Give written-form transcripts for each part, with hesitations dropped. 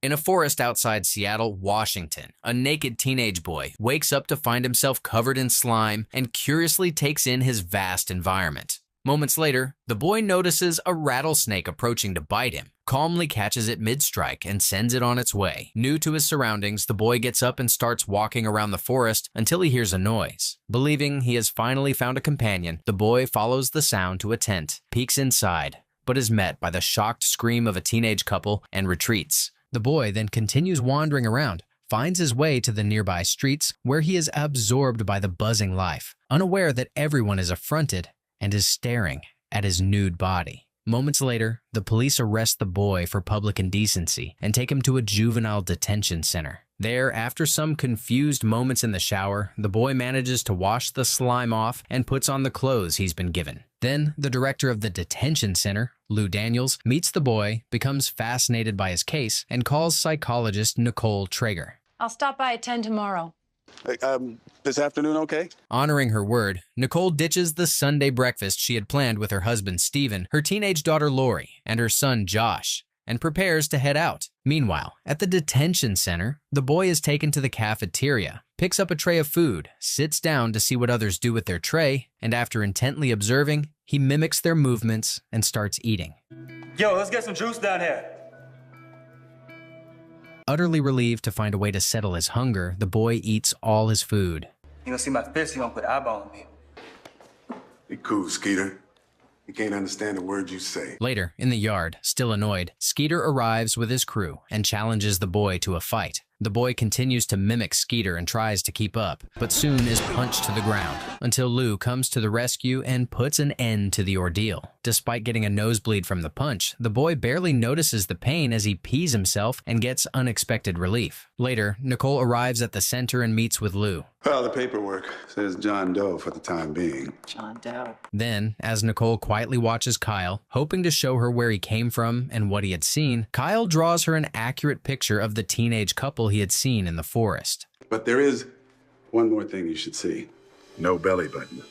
In a forest outside Seattle, Washington, a naked teenage boy wakes up to find himself covered in slime and curiously takes in his vast environment. Moments later, the boy notices a rattlesnake approaching to bite him, calmly catches it mid-strike and sends it on its way. New to his surroundings, the boy gets up and starts walking around the forest until he hears a noise. Believing he has finally found a companion, the boy follows the sound to a tent, peeks inside, but is met by the shocked scream of a teenage couple and retreats. The boy then continues wandering around, finds his way to the nearby streets where he is absorbed by the buzzing life, unaware that everyone is affronted and is staring at his nude body. Moments later, the police arrest the boy for public indecency and take him to a juvenile detention center. There, after some confused moments in the shower, the boy manages to wash the slime off and puts on the clothes he's been given. Then, the director of the detention center, Lou Daniels, meets the boy, becomes fascinated by his case, and calls psychologist Nicole Traeger. I'll stop by at 10 tomorrow. Hey, this afternoon okay? Honoring her word, Nicole ditches the Sunday breakfast she had planned with her husband Steven, her teenage daughter Lori, and her son Josh, and prepares to head out. Meanwhile, at the detention center, the boy is taken to the cafeteria, picks up a tray of food, sits down to see what others do with their tray, and after intently observing, he mimics their movements and starts eating. Yo, let's get some juice down here. Utterly relieved to find a way to settle his hunger, the boy eats all his food. You gonna see my fist, you gonna put an eyeball on me. Be cool, Skeeter. You can't understand a word you say. Later, in the yard, still annoyed, Skeeter arrives with his crew and challenges the boy to a fight. The boy continues to mimic Skeeter and tries to keep up, but soon is punched to the ground, until Lou comes to the rescue and puts an end to the ordeal. Despite getting a nosebleed from the punch, the boy barely notices the pain as he pees himself and gets unexpected relief. Later, Nicole arrives at the center and meets with Lou. Well, the paperwork says John Doe for the time being. John Doe. Then, as Nicole quietly watches Kyle, hoping to show her where he came from and what he had seen, Kyle draws her an accurate picture of the teenage couple he had seen in the forest. But there is one more thing you should see. No belly button.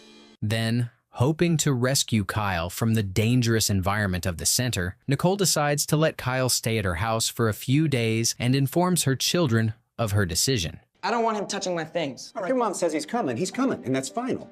Then, hoping to rescue Kyle from the dangerous environment of the center, Nicole decides to let Kyle stay at her house for a few days and informs her children of her decision. I don't want him touching my things. All right. Your mom says he's coming, and that's final.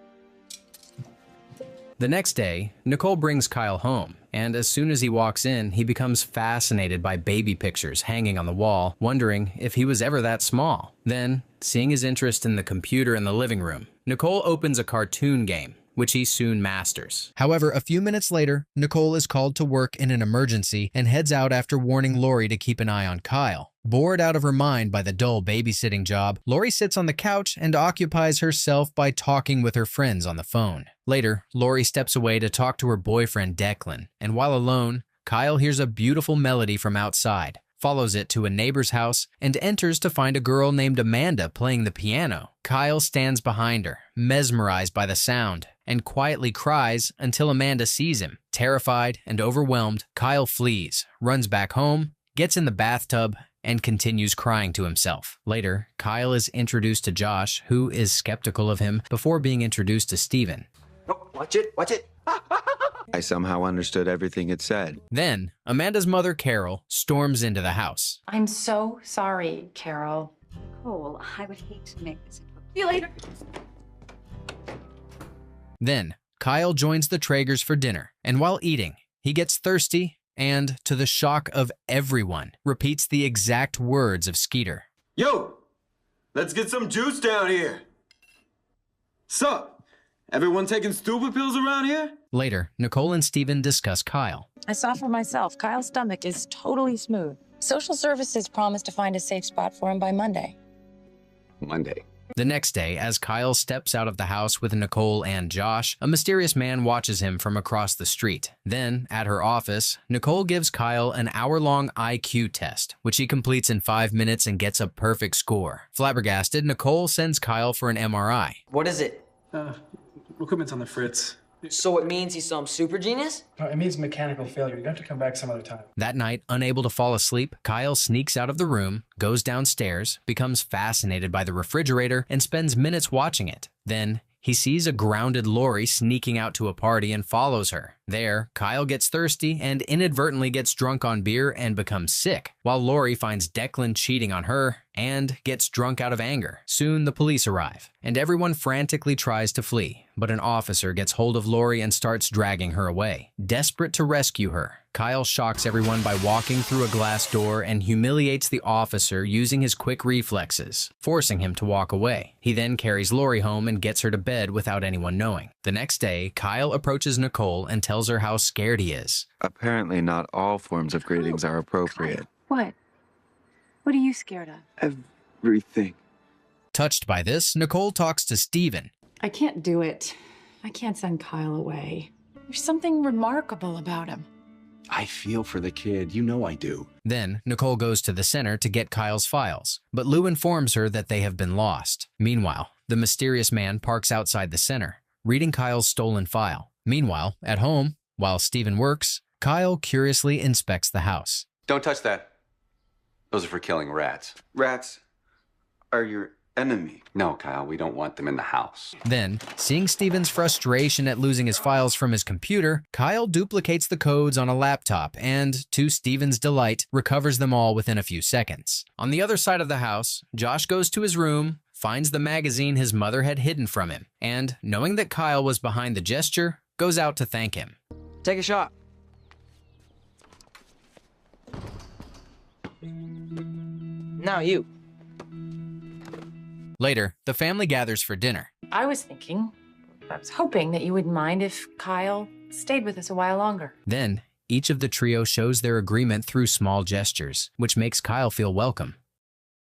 The next day, Nicole brings Kyle home, and as soon as he walks in, he becomes fascinated by baby pictures hanging on the wall, wondering if he was ever that small. Then, seeing his interest in the computer in the living room, Nicole opens a cartoon game, which he soon masters. However, a few minutes later, Nicole is called to work in an emergency and heads out after warning Lori to keep an eye on Kyle. Bored out of her mind by the dull babysitting job, Lori sits on the couch and occupies herself by talking with her friends on the phone. Later, Lori steps away to talk to her boyfriend Declan, and while alone, Kyle hears a beautiful melody from outside, follows it to a neighbor's house, and enters to find a girl named Amanda playing the piano. Kyle stands behind her, mesmerized by the sound, and quietly cries until Amanda sees him. Terrified and overwhelmed, Kyle flees, runs back home, gets in the bathtub, and continues crying to himself. Later, Kyle is introduced to Josh, who is skeptical of him before being introduced to Steven. Oh, watch it, watch it. I somehow understood everything it said. Then, Amanda's mother, Carol, storms into the house. I'm so sorry, Carol. Cole, I would hate to make this. See you later. Then, Kyle joins the Traegers for dinner, and while eating, he gets thirsty and, to the shock of everyone, repeats the exact words of Skeeter. Yo, let's get some juice down here. Sup? Everyone taking stupid pills around here? Later, Nicole and Steven discuss Kyle. I saw for myself. Kyle's stomach is totally smooth. Social services promised to find a safe spot for him by Monday. Monday. The next day, as Kyle steps out of the house with Nicole and Josh, a mysterious man watches him from across the street. Then, at her office, Nicole gives Kyle an hour-long IQ test, which he completes in 5 minutes and gets a perfect score. Flabbergasted, Nicole sends Kyle for an MRI. What is it? Equipment's on the fritz. So it means he's some super genius? No, it means mechanical failure. You have to come back some other time. That night, unable to fall asleep, Kyle sneaks out of the room, goes downstairs, becomes fascinated by the refrigerator, and spends minutes watching it. Then, he sees a grounded Lori sneaking out to a party and follows her. There, Kyle gets thirsty and inadvertently gets drunk on beer and becomes sick, while Lori finds Declan cheating on her and gets drunk out of anger. Soon the police arrive, and everyone frantically tries to flee, but an officer gets hold of Lori and starts dragging her away. Desperate to rescue her, Kyle shocks everyone by walking through a glass door and humiliates the officer using his quick reflexes, forcing him to walk away. He then carries Lori home and gets her to bed without anyone knowing. The next day, Kyle approaches Nicole and tells her how scared he is. Apparently not all forms of greetings are appropriate. What? What are you scared of? Everything. Touched by this, Nicole talks to Steven. I can't do it. I can't send Kyle away. There's something remarkable about him. I feel for the kid. You know I do. Then, Nicole goes to the center to get Kyle's files, but Lou informs her that they have been lost. Meanwhile, the mysterious man parks outside the center, reading Kyle's stolen file. Meanwhile, at home, while Steven works, Kyle curiously inspects the house. Don't touch that. Those are for killing rats. Rats are your enemy. No, Kyle, we don't want them in the house. Then, seeing Steven's frustration at losing his files from his computer, Kyle duplicates the codes on a laptop and, to Steven's delight, recovers them all within a few seconds. On the other side of the house, Josh goes to his room, finds the magazine his mother had hidden from him, and, knowing that Kyle was behind the gesture, goes out to thank him. Take a shot. Now you. Later, the family gathers for dinner. I was hoping that you wouldn't mind if Kyle stayed with us a while longer. Then, each of the trio shows their agreement through small gestures, which makes Kyle feel welcome.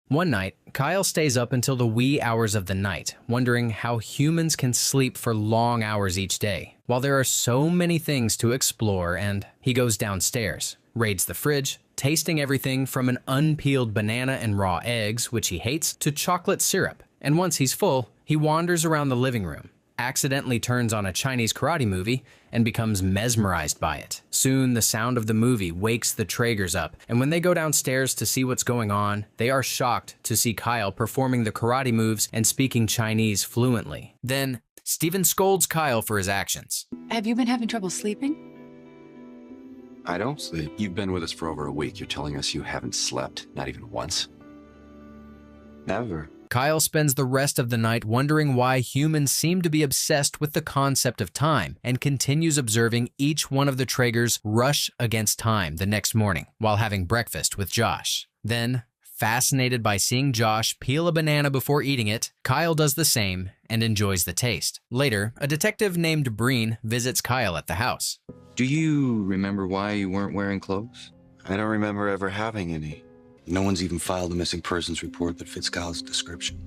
One night, Kyle stays up until the wee hours of the night, wondering how humans can sleep for long hours each day, while there are so many things to explore, and he goes downstairs, raids the fridge, tasting everything from an unpeeled banana and raw eggs, which he hates, to chocolate syrup. And once he's full, he wanders around the living room, accidentally turns on a Chinese karate movie, and becomes mesmerized by it. Soon, the sound of the movie wakes the Traegers up, and when they go downstairs to see what's going on, they are shocked to see Kyle performing the karate moves and speaking Chinese fluently. Then, Steven scolds Kyle for his actions. Have you been having trouble sleeping? I don't sleep. You've been with us for over a week. You're telling us you haven't slept, not even once? Never. Kyle spends the rest of the night wondering why humans seem to be obsessed with the concept of time and continues observing each one of the Traegers rush against time the next morning while having breakfast with Josh. Then, fascinated by seeing Josh peel a banana before eating it, Kyle does the same and enjoys the taste. Later, a detective named Breen visits Kyle at the house. Do you remember why you weren't wearing clothes? I don't remember ever having any. No one's even filed a missing persons report that fits Kyle's description.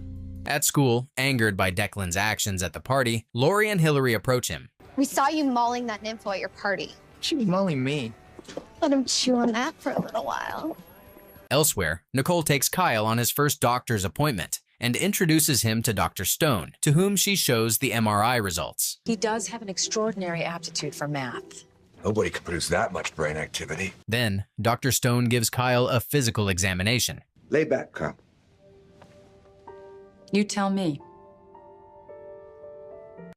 At school, angered by Declan's actions at the party, Lori and Hillary approach him. We saw you mauling that nympho at your party. She was mauling me. Let him chew on that for a little while. Elsewhere, Nicole takes Kyle on his first doctor's appointment and introduces him to Dr. Stone, to whom she shows the MRI results. He does have an extraordinary aptitude for math. Nobody can produce that much brain activity. Then, Dr. Stone gives Kyle a physical examination. Lay back, Kyle. You tell me.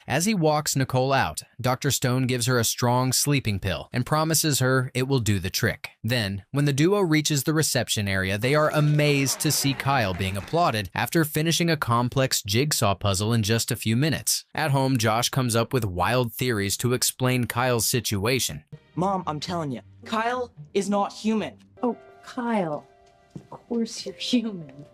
As he walks Nicole out, Dr. Stone gives her a strong sleeping pill and promises her it will do the trick. Then, when the duo reaches the reception area, they are amazed to see Kyle being applauded after finishing a complex jigsaw puzzle in just a few minutes. At home, Josh comes up with wild theories to explain Kyle's situation. Mom, I'm telling you, Kyle is not human. Oh, Kyle. Of course you're human.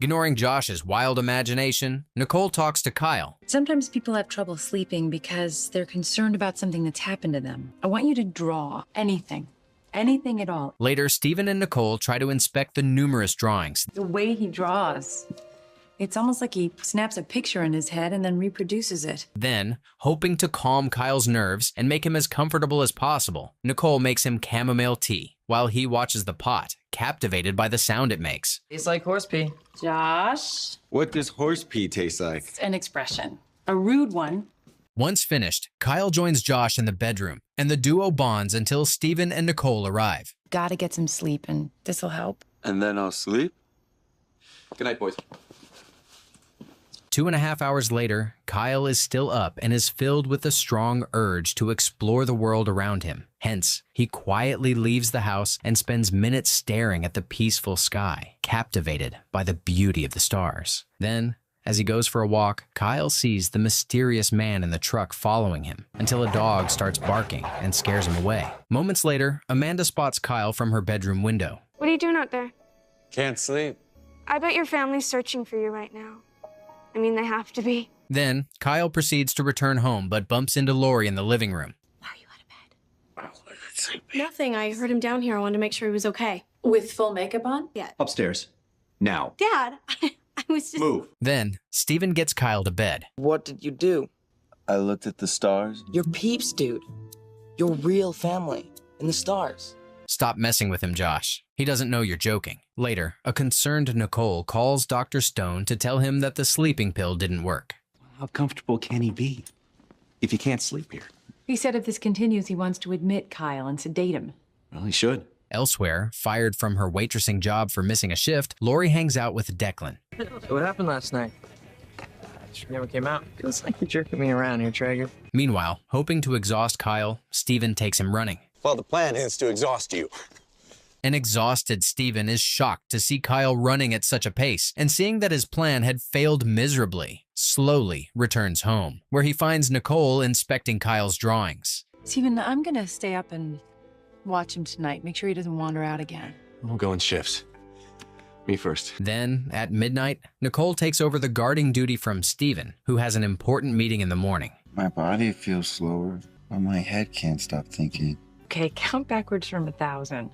Ignoring Josh's wild imagination, Nicole talks to Kyle. Sometimes people have trouble sleeping because they're concerned about something that's happened to them. I want you to draw anything at all. Later, Steven and Nicole try to inspect the numerous drawings. The way he draws, it's almost like he snaps a picture in his head and then reproduces it. Then, hoping to calm Kyle's nerves and make him as comfortable as possible, Nicole makes him chamomile tea while he watches the pot, captivated by the sound it makes. It's like horse pee. Josh. What does horse pee taste like? It's an expression. A rude one. Once finished, Kyle joins Josh in the bedroom, and the duo bonds until Steven and Nicole arrive. Gotta get some sleep, and this'll help. And then I'll sleep? Good night, boys. 2.5 hours later, Kyle is still up and is filled with a strong urge to explore the world around him. Hence, he quietly leaves the house and spends minutes staring at the peaceful sky, captivated by the beauty of the stars. Then, as he goes for a walk, Kyle sees the mysterious man in the truck following him until a dog starts barking and scares him away. Moments later, Amanda spots Kyle from her bedroom window. What are you doing out there? Can't sleep. I bet your family's searching for you right now. I mean, they have to be. Then, Kyle proceeds to return home but bumps into Lori in the living room. Why are you out of bed? Nothing. I heard him down here. I wanted to make sure he was okay. With full makeup on? Yeah. Upstairs. Now. Dad, I was just... Move. Then, Stephen gets Kyle to bed. What did you do? I looked at the stars. Your peeps, dude. Your real family. And the stars. Stop messing with him, Josh. He doesn't know you're joking. Later, a concerned Nicole calls Dr. Stone to tell him that the sleeping pill didn't work. How comfortable can he be if he can't sleep here? He said if this continues, he wants to admit Kyle and sedate him. Well, he should. Elsewhere, fired from her waitressing job for missing a shift, Lori hangs out with Declan. So what happened last night? She never came out. Feels like you're jerking me around here, Traeger. Meanwhile, hoping to exhaust Kyle, Stephen takes him running. Well, the plan is to exhaust you. An exhausted Stephen is shocked to see Kyle running at such a pace, and seeing that his plan had failed miserably, slowly returns home, where he finds Nicole inspecting Kyle's drawings. Stephen, I'm gonna stay up and watch him tonight. Make sure he doesn't wander out again. We'll go in shifts. Me first. Then, at midnight, Nicole takes over the guarding duty from Stephen, who has an important meeting in the morning. My body feels slower, but my head can't stop thinking. Okay, count backwards from 1,000.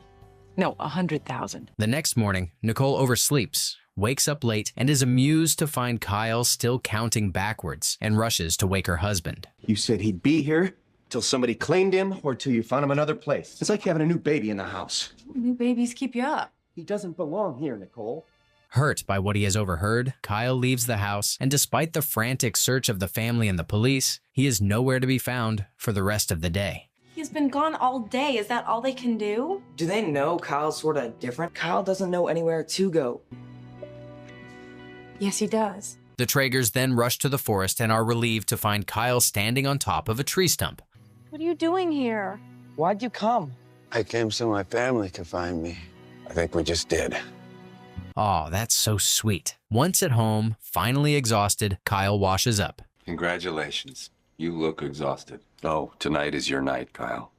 No, 100,000. The next morning, Nicole oversleeps, wakes up late, and is amused to find Kyle still counting backwards and rushes to wake her husband. You said he'd be here till somebody claimed him or till you found him another place. It's like having a new baby in the house. New babies keep you up. He doesn't belong here, Nicole. Hurt by what he has overheard, Kyle leaves the house, and despite the frantic search of the family and the police, he is nowhere to be found for the rest of the day. He's been gone all day. Is that all they can do? Do they know Kyle's sort of different? Kyle doesn't know anywhere to go. Yes, he does. The Traegers then rush to the forest and are relieved to find Kyle standing on top of a tree stump. What are you doing here? Why'd you come? I came so my family could find me. I think we just did. Aw, that's so sweet. Once at home, finally exhausted, Kyle washes up. Congratulations. You look exhausted. Oh, tonight is your night, Kyle.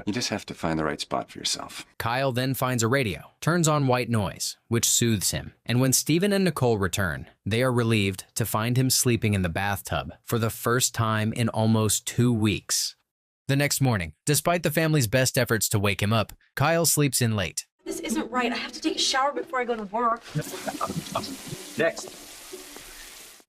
You just have to find the right spot for yourself. Kyle then finds a radio, turns on white noise, which soothes him. And when Stephen and Nicole return, they are relieved to find him sleeping in the bathtub for the first time in almost 2 weeks. The next morning, despite the family's best efforts to wake him up, Kyle sleeps in late. This isn't right. I have to take a shower before I go to work. Next.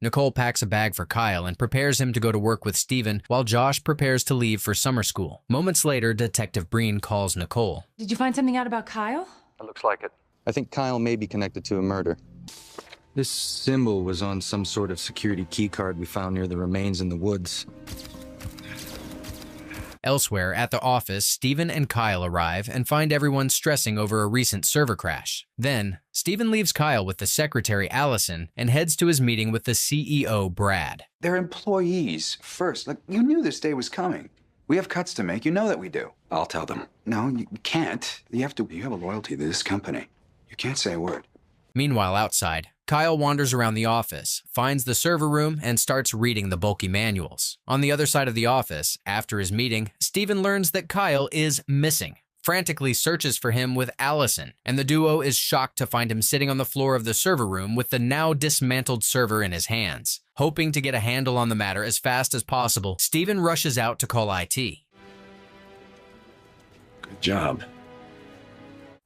Nicole packs a bag for Kyle and prepares him to go to work with Stephen, while Josh prepares to leave for summer school. Moments later, Detective Breen calls Nicole. Did you find something out about Kyle? It looks like it. I think Kyle may be connected to a murder. This symbol was on some sort of security key card we found near the remains in the woods. Elsewhere, at the office, Stephen and Kyle arrive and find everyone stressing over a recent server crash. Then, Stephen leaves Kyle with the secretary, Allison, and heads to his meeting with the CEO, Brad. They're employees first. Like, you knew this day was coming. We have cuts to make. You know that we do. I'll tell them. No, you can't. You have a loyalty to this company. You can't say a word. Meanwhile, outside, Kyle wanders around the office, finds the server room, and starts reading the bulky manuals. On the other side of the office, after his meeting, Stephen learns that Kyle is missing, frantically searches for him with Allison, and the duo is shocked to find him sitting on the floor of the server room with the now dismantled server in his hands. Hoping to get a handle on the matter as fast as possible, Stephen rushes out to call IT. Good job.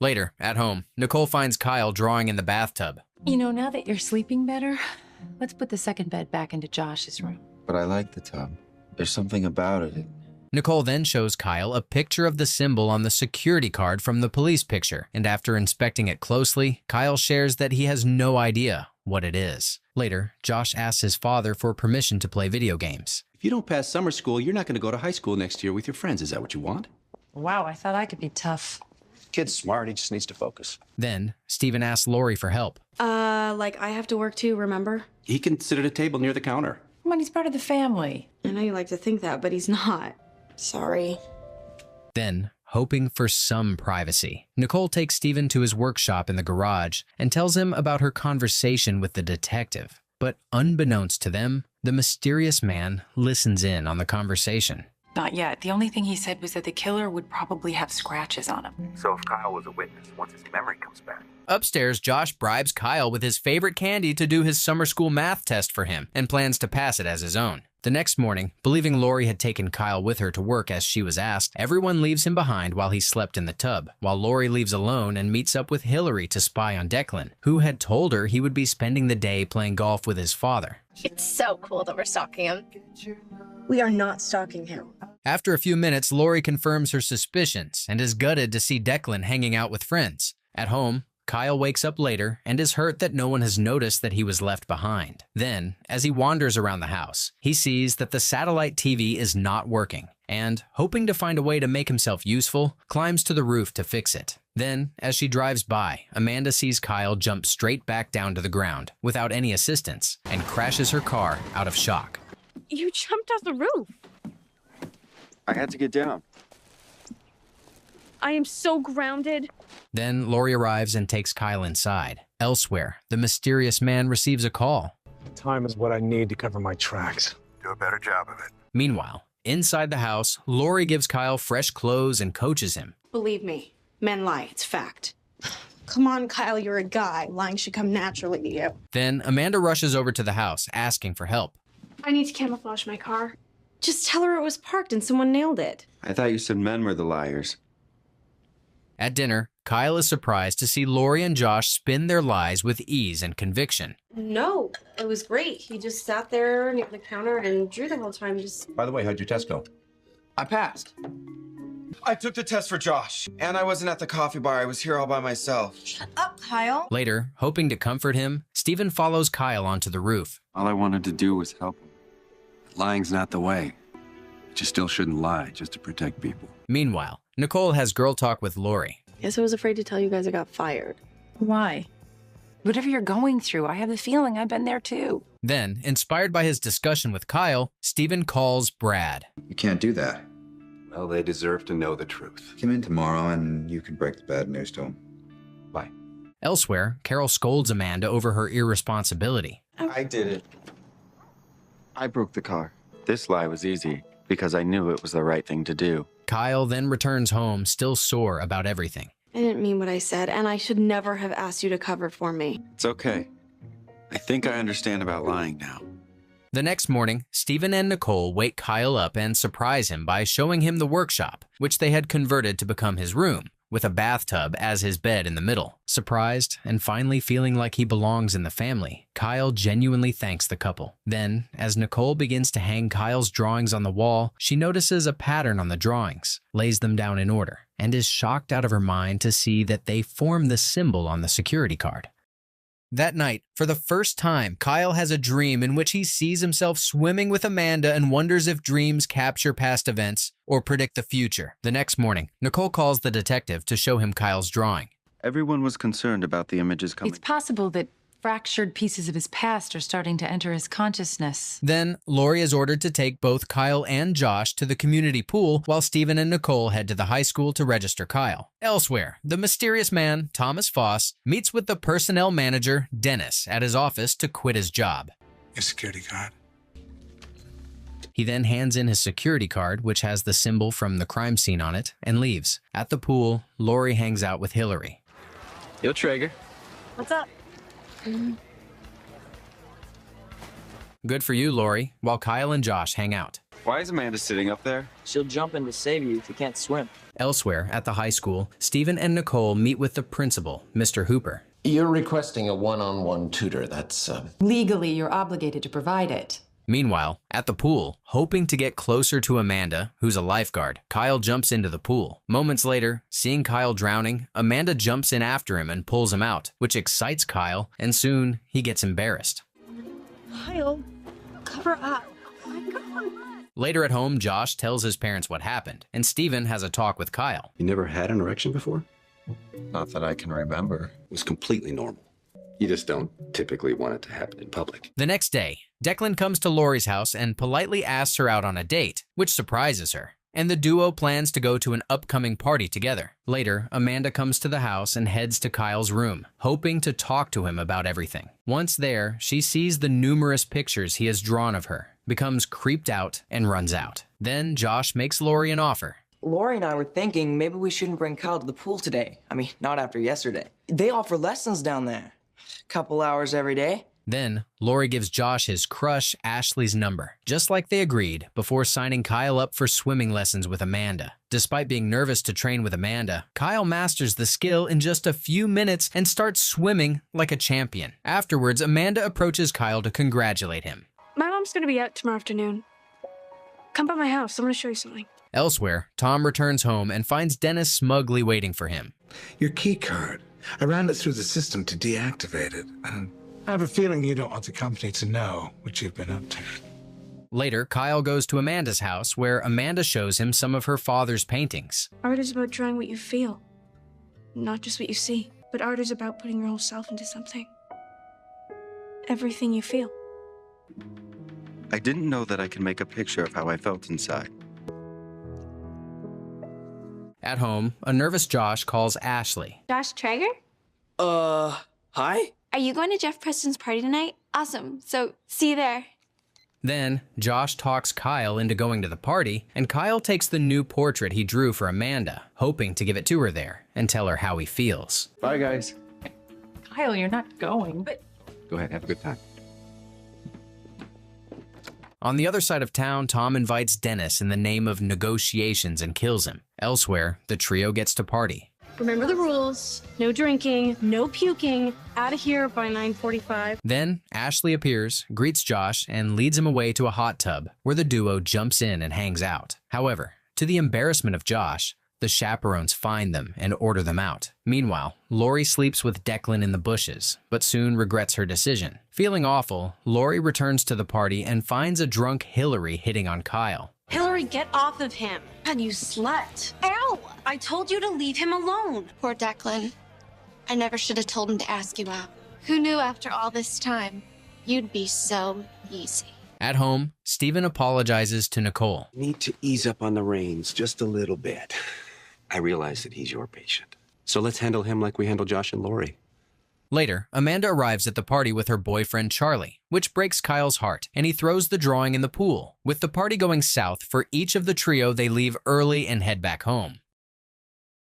Later, at home, Nicole finds Kyle drawing in the bathtub. You know, now that you're sleeping better, let's put the second bed back into Josh's room. But I like the tub. There's something about it. Nicole then shows Kyle a picture of the symbol on the security card from the police picture, and after inspecting it closely, Kyle shares that he has no idea what it is. Later, Josh asks his father for permission to play video games. If you don't pass summer school, you're not going to go to high school next year with your friends. Is that what you want? Wow, I thought I could be tough. Kid's smart, he just needs to focus. Then, Stephen asks Lori for help. Like I have to work too, remember? He can sit at a table near the counter. Come on, he's part of the family. I know you like to think that, but he's not. Sorry. Then, hoping for some privacy, Nicole takes Stephen to his workshop in the garage and tells him about her conversation with the detective. But unbeknownst to them, the mysterious man listens in on the conversation. Not yet. The only thing he said was that the killer would probably have scratches on him. So if Kyle was a witness, once his memory comes back. Upstairs, Josh bribes Kyle with his favorite candy to do his summer school math test for him and plans to pass it as his own. The next morning, believing Lori had taken Kyle with her to work as she was asked, everyone leaves him behind while he slept in the tub, while Lori leaves alone and meets up with Hillary to spy on Declan, who had told her he would be spending the day playing golf with his father. It's so cool that we're stalking him. We are not stalking him. After a few minutes, Lori confirms her suspicions and is gutted to see Declan hanging out with friends. At home, Kyle wakes up later and is hurt that no one has noticed that he was left behind. Then, as he wanders around the house, he sees that the satellite TV is not working and, hoping to find a way to make himself useful, climbs to the roof to fix it. Then, as she drives by, Amanda sees Kyle jump straight back down to the ground without any assistance and crashes her car out of shock. You jumped off the roof. I had to get down. I am so grounded. Then Lori arrives and takes Kyle inside. Elsewhere, the mysterious man receives a call. Time is what I need to cover my tracks. Do a better job of it. Meanwhile, inside the house, Lori gives Kyle fresh clothes and coaches him. Believe me, men lie, it's fact. Come on, Kyle, you're a guy. Lying should come naturally to you. Then Amanda rushes over to the house, asking for help. I need to camouflage my car. Just tell her it was parked and someone nailed it. I thought you said men were the liars. At dinner, Kyle is surprised to see Lori and Josh spin their lies with ease and conviction. No, it was great. He just sat there near the counter and drew the whole time. By the way, how'd your test go? I passed. I took the test for Josh, and I wasn't at the coffee bar. I was here all by myself. Shut up, Kyle. Later, hoping to comfort him, Stephen follows Kyle onto the roof. All I wanted to do was help him. Lying's not the way. But you still shouldn't lie just to protect people. Meanwhile, Nicole has girl talk with Lori. Guess I was afraid to tell you guys I got fired. Why? Whatever you're going through, I have the feeling I've been there too. Then, inspired by his discussion with Kyle, Stephen calls Brad. You can't do that. Well, they deserve to know the truth. Come in tomorrow and you can break the bad news to them. Bye. Elsewhere, Carol scolds Amanda over her irresponsibility. I did it. I broke the car. This lie was easy because I knew it was the right thing to do. Kyle then returns home, still sore about everything. I didn't mean what I said, and I should never have asked you to cover for me. It's okay. I think I understand about lying now. The next morning, Stephen and Nicole wake Kyle up and surprise him by showing him the workshop, which they had converted to become his room, with a bathtub as his bed in the middle. Surprised and finally feeling like he belongs in the family, Kyle genuinely thanks the couple. Then, as Nicole begins to hang Kyle's drawings on the wall, she notices a pattern on the drawings, lays them down in order, and is shocked out of her mind to see that they form the symbol on the security card. That night, for the first time, Kyle has a dream in which he sees himself swimming with Amanda and wonders if dreams capture past events or predict the future. The next morning, Nicole calls the detective to show him Kyle's drawing. Everyone was concerned about the images coming. It's possible that fractured pieces of his past are starting to enter his consciousness. Then, Lori is ordered to take both Kyle and Josh to the community pool while Stephen and Nicole head to the high school to register Kyle. Elsewhere, the mysterious man, Thomas Foss, meets with the personnel manager, Dennis, at his office to quit his job. Your security card. He then hands in his security card, which has the symbol from the crime scene on it, and leaves. At the pool, Lori hangs out with Hillary. Yo, Traeger. What's up? Good for you, Lori, while Kyle and Josh hang out. Why is Amanda sitting up there? She'll jump in to save you if you can't swim. Elsewhere, at the high school, Stephen and Nicole meet with the principal, Mr. Hooper. You're requesting a one-on-one tutor. That's, Legally, you're obligated to provide it. Meanwhile, at the pool, hoping to get closer to Amanda, who's a lifeguard, Kyle jumps into the pool. Moments later, seeing Kyle drowning, Amanda jumps in after him and pulls him out, which excites Kyle, and soon he gets embarrassed. Kyle, cover up. Oh my God. Later at home, Josh tells his parents what happened, and Stephen has a talk with Kyle. You never had an erection before? Not that I can remember. It was completely normal. You just don't typically want it to happen in public. The next day, Declan comes to Lori's house and politely asks her out on a date, which surprises her. And the duo plans to go to an upcoming party together. Later, Amanda comes to the house and heads to Kyle's room, hoping to talk to him about everything. Once there, she sees the numerous pictures he has drawn of her, becomes creeped out, and runs out. Then Josh makes Lori an offer. Lori and I were thinking maybe we shouldn't bring Kyle to the pool today. I mean, not after yesterday. They offer lessons down there. Couple hours every day. Then, Lori gives Josh his crush, Ashley's number, just like they agreed, before signing Kyle up for swimming lessons with Amanda. Despite being nervous to train with Amanda, Kyle masters the skill in just a few minutes and starts swimming like a champion. Afterwards, Amanda approaches Kyle to congratulate him. My mom's gonna be out tomorrow afternoon. Come by my house. I'm gonna show you something. Elsewhere, Tom returns home and finds Dennis smugly waiting for him. Your key card. I ran it through the system to deactivate it. I have a feeling you don't want the company to know what you've been up to. Later, Kyle goes to Amanda's house where Amanda shows him some of her father's paintings. Art is about drawing what you feel, not just what you see. But art is about putting your whole self into something. Everything you feel. I didn't know that I could make a picture of how I felt inside. At home, a nervous Josh calls Ashley. Josh Traeger? Hi? Are you going to Jeff Preston's party tonight? Awesome. So, see you there. Then, Josh talks Kyle into going to the party, and Kyle takes the new portrait he drew for Amanda, hoping to give it to her there and tell her how he feels. Bye, guys. Kyle, you're not going. But Go ahead, have a good time. On the other side of town, Tom invites Dennis in the name of negotiations and kills him. Elsewhere, the trio gets to party. Remember the rules. No drinking, no puking. Out of here by 9:45. Then, Ashley appears, greets Josh, and leads him away to a hot tub, where the duo jumps in and hangs out. However, to the embarrassment of Josh, the chaperones find them and order them out. Meanwhile, Lori sleeps with Declan in the bushes, but soon regrets her decision. Feeling awful, Lori returns to the party and finds a drunk Hillary hitting on Kyle. Hillary, get off of him. God, you slut. Ow! I told you to leave him alone. Poor Declan. I never should have told him to ask you out. Who knew after all this time, you'd be so easy. At home, Stephen apologizes to Nicole. Need to ease up on the reins just a little bit. I realize that he's your patient. So let's handle him like we handle Josh and Lori. Later, Amanda arrives at the party with her boyfriend Charlie, which breaks Kyle's heart, and he throws the drawing in the pool. With the party going south for each of the trio, they leave early and head back home.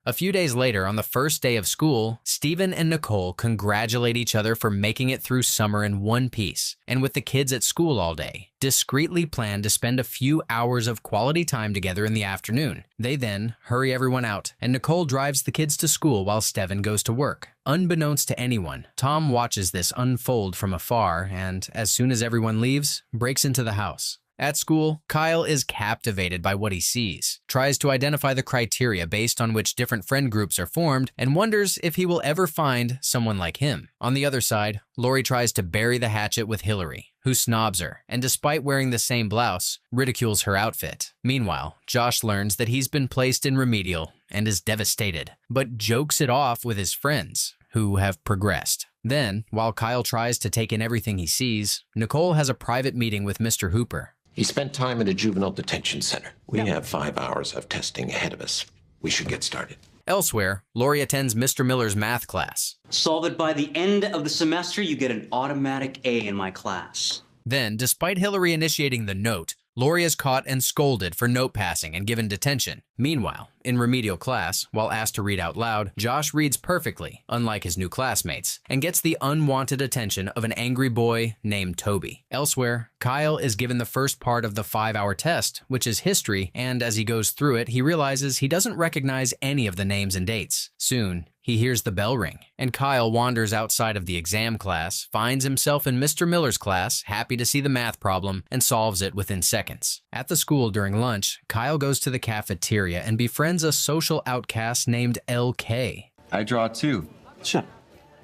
A few days later, on the first day of school, Stephen and Nicole congratulate each other for making it through summer in one piece, and with the kids at school all day, discreetly plan to spend a few hours of quality time together in the afternoon. They then hurry everyone out, and Nicole drives the kids to school while Stephen goes to work. Unbeknownst to anyone, Tom watches this unfold from afar and, as soon as everyone leaves, breaks into the house. At school, Kyle is captivated by what he sees, tries to identify the criteria based on which different friend groups are formed, and wonders if he will ever find someone like him. On the other side, Lori tries to bury the hatchet with Hillary, who snobs her, and despite wearing the same blouse, ridicules her outfit. Meanwhile, Josh learns that he's been placed in remedial and is devastated, but jokes it off with his friends, who have progressed. Then, while Kyle tries to take in everything he sees, Nicole has a private meeting with Mr. Hooper. He spent time at a juvenile detention center. We have 5 hours of testing ahead of us. We should get started. Elsewhere, Lori attends Mr. Miller's math class. Solve it by the end of the semester, you get an automatic A in my class. Then, despite Hillary initiating the note, Lori is caught and scolded for note passing and given detention. Meanwhile, in remedial class, while asked to read out loud, Josh reads perfectly, unlike his new classmates, and gets the unwanted attention of an angry boy named Toby. Elsewhere, Kyle is given the first part of the 5-hour test, which is history, and as he goes through it, he realizes he doesn't recognize any of the names and dates. Soon, he hears the bell ring, and Kyle wanders outside of the exam class, finds himself in Mr. Miller's class, happy to see the math problem, and solves it within seconds. At the school during lunch, Kyle goes to the cafeteria and befriends a social outcast named LK. I draw too. Shut.